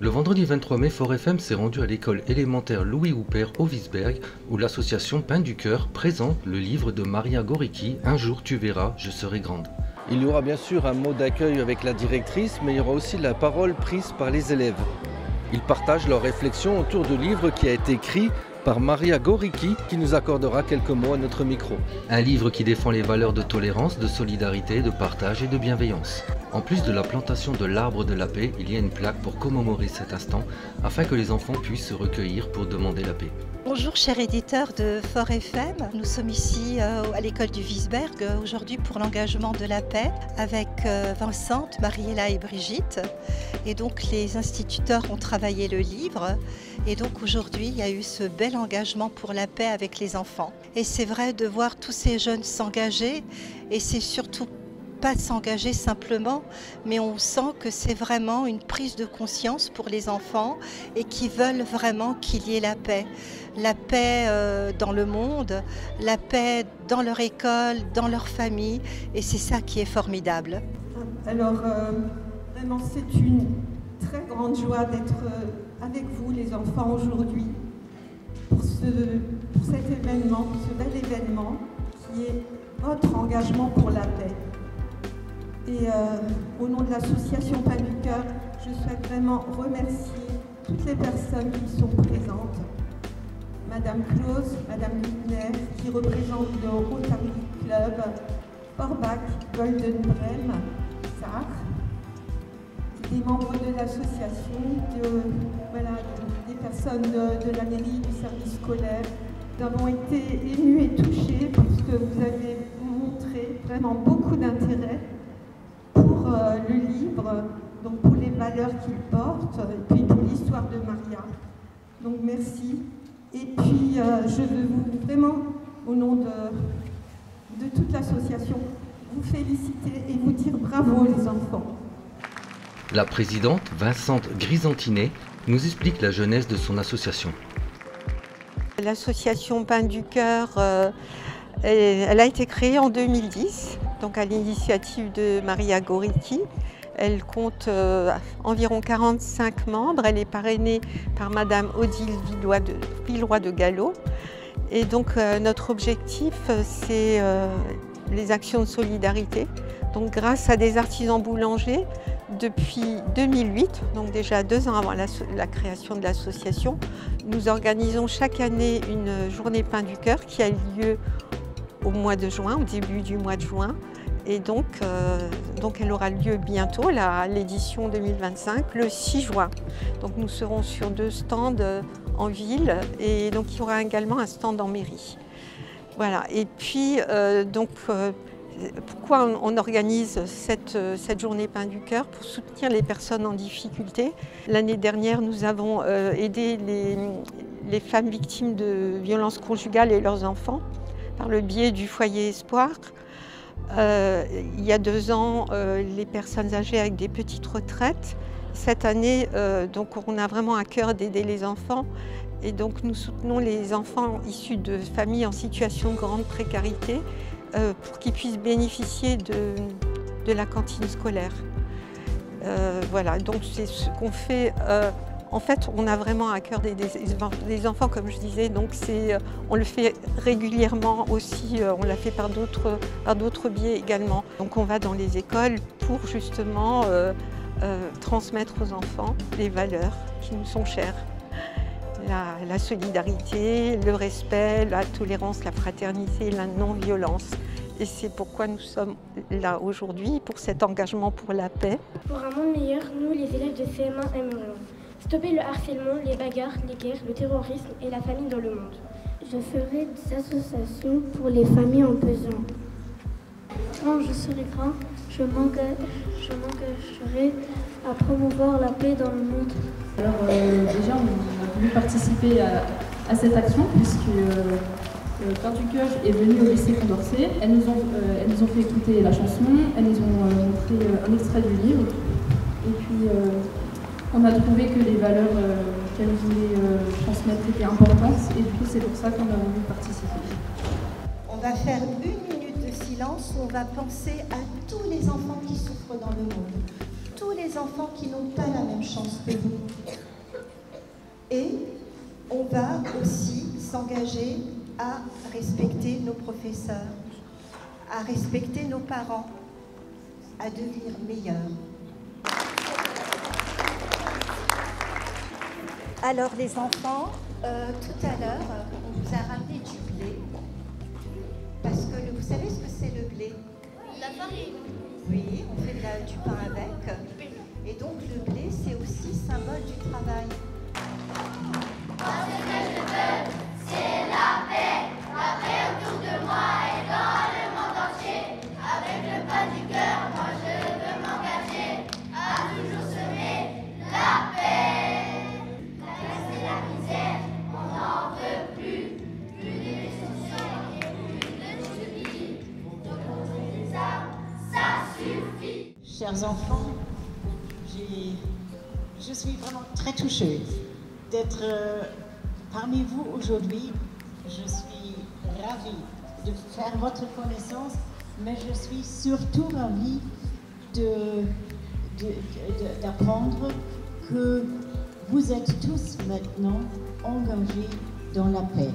Le vendredi 23 mai, Fort FM s'est rendu à l'école élémentaire Louis Houpert au Wiesberg, où l'association Pain du Cœur présente le livre de Maria Goricki, Un jour tu verras, je serai grande. Il y aura bien sûr un mot d'accueil avec la directrice, mais il y aura aussi la parole prise par les élèves. Ils partagent leurs réflexions autour du livre qui a été écrit par Maria Goricki, qui nous accordera quelques mots à notre micro. Un livre qui défend les valeurs de tolérance, de solidarité, de partage et de bienveillance. En plus de la plantation de l'arbre de la paix, il y a une plaque pour commémorer cet instant, afin que les enfants puissent se recueillir pour demander la paix. Bonjour chers éditeurs de Fort FM, nous sommes ici à l'école du Wiesberg aujourd'hui pour l'engagement de la paix avec Vincente, Mariella et Brigitte. Et donc les instituteurs ont travaillé le livre et donc aujourd'hui il y a eu ce bel engagement pour la paix avec les enfants. Et c'est vrai de voir tous ces jeunes s'engager et c'est surtout pas s'engager simplement, mais on sent que c'est vraiment une prise de conscience pour les enfants et qui veulent vraiment qu'il y ait la paix. La paix dans le monde, la paix dans leur école, dans leur famille, et c'est ça qui est formidable. Alors, vraiment, c'est une très grande joie d'être avec vous, les enfants, aujourd'hui, pour cet événement, ce bel événement, qui est votre engagement pour la paix. Et au nom de l'association Pain du Cœur, je souhaite vraiment remercier toutes les personnes qui sont présentes. Madame Claus, Madame Lutner, qui représente le Rotary Club, Forbach, Golden Brem, Sarre, des membres de l'association, des personnes de la mairie, du service scolaire. Nous avons été émus et touchés parce que vous avez montré vraiment beaucoup d'intérêt pour le livre, donc pour les valeurs qu'il porte, et puis pour l'histoire de Maria. Donc merci. Et puis je veux vraiment, au nom de toute l'association, vous féliciter et vous dire bravo les enfants. La présidente, Vincente Grisantinet, nous explique la genèse de son association. L'association Pain du Cœur, elle a été créée en 2010, donc à l'initiative de Maria Goricki. Elle compte environ 45 membres. Elle est parrainée par Madame Odile Villeroy de Gallo. Et donc notre objectif, c'est les actions de solidarité. Donc grâce à des artisans boulangers, depuis 2008, donc déjà 2 ans avant la création de l'association, nous organisons chaque année une journée Pain du Cœur qui a lieu au mois de juin, au début du mois de juin. Et donc elle aura lieu bientôt, l'édition 2025, le 6 juin. Donc nous serons sur 2 stands en ville et donc il y aura également un stand en mairie. Voilà. Et puis pourquoi on organise cette journée Pain du Cœur? Pour soutenir les personnes en difficulté. L'année dernière, nous avons aidé les femmes victimes de violences conjugales et leurs enfants par le biais du foyer Espoir. Il y a 2 ans, les personnes âgées avec des petites retraites. Cette année, donc on a vraiment à cœur d'aider les enfants et donc nous soutenons les enfants issus de familles en situation de grande précarité pour qu'ils puissent bénéficier de la cantine scolaire. Voilà, donc c'est ce qu'on fait. En fait, on a vraiment à cœur des enfants, comme je disais, donc on le fait régulièrement aussi, on l'a fait par d'autres biais également. Donc on va dans les écoles pour justement transmettre aux enfants les valeurs qui nous sont chères. La solidarité, le respect, la tolérance, la fraternité, la non-violence. Et c'est pourquoi nous sommes là aujourd'hui, pour cet engagement pour la paix. Pour un monde meilleur, nous, les élèves de CM1 aimerions stopper le harcèlement, les bagarres, les guerres, le terrorisme et la famine dans le monde. Je ferai des associations pour les familles en besoin. Quand je serai grand, je m'engagerai à promouvoir la paix dans le monde. Alors déjà, on a voulu participer à cette action puisque Pain du Cœur est venue au lycée Condorcet. Elles nous ont fait écouter la chanson, elles nous ont montré un extrait du livre. Et puis on a trouvé que les valeurs qu'elles voulaient transmettre étaient importantes et du coup c'est pour ça qu'on a voulu participer. On va faire 1 minute de silence où on va penser à tous les enfants qui souffrent dans le monde, tous les enfants qui n'ont pas la même chance que vous. s'engager à respecter nos professeurs, à respecter nos parents, à devenir meilleurs. Alors les enfants, tout à l'heure, on vous a ramené du blé, parce que vous savez ce que c'est le blé? La farine. Oui, on fait du pain avec, et donc le blé c'est aussi symbole du travail. Moi, ce que je veux, c'est la paix autour de moi et dans le monde entier. Avec le pas du cœur, moi je veux m'engager à toujours semer la paix. La guerre c'est la misère, on n'en veut plus. Plus de destruction et plus de tuerie. De poser des armes, ça suffit. Chers enfants, je suis vraiment très touchée d'être parmi vous aujourd'hui. Je suis ravie de faire votre connaissance, mais je suis surtout ravie d'apprendre que vous êtes tous maintenant engagés dans la paix.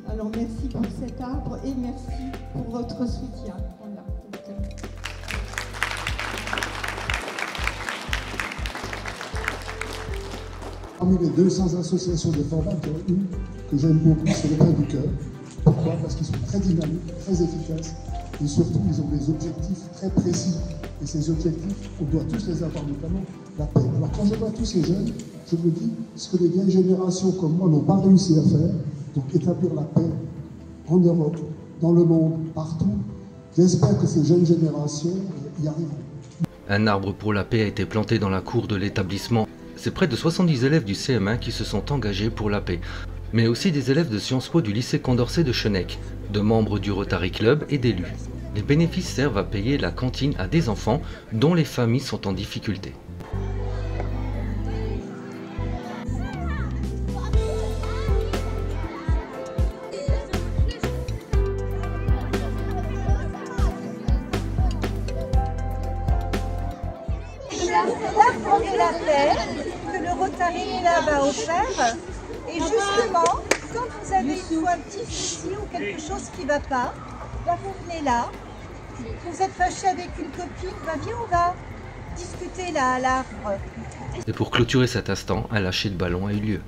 Alors merci pour cet arbre et merci pour votre soutien. Voilà. Parmi les 200 associations de formateurs, une que j'aime beaucoup, c'est le Pain du Cœur. Pourquoi? Parce qu'ils sont très dynamiques, très efficaces et surtout ils ont des objectifs très précis. Et ces objectifs, on doit tous les avoir, notamment la paix. Alors quand je vois tous ces jeunes, je me dis ce que les vieilles générations comme moi n'ont pas réussi à faire, donc établir la paix en Europe, dans le monde, partout. J'espère que ces jeunes générations y arriveront. Un arbre pour la paix a été planté dans la cour de l'établissement. C'est près de 70 élèves du CM1 qui se sont engagés pour la paix, mais aussi des élèves de Sciences Po du lycée Condorcet de Chenec, de membres du Rotary Club et d'élus. Les bénéfices servent à payer la cantine à des enfants dont les familles sont en difficulté. C'est l'arbre de la paix que le Rotary Club a offert. Et justement, quand vous avez un petit souci ou quelque chose qui ne va pas, là vous venez là, vous êtes fâché avec une copine, viens on va discuter là à l'arbre. Et pour clôturer cet instant, un lâcher de ballon a eu lieu.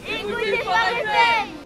Écoutez Forêt FM.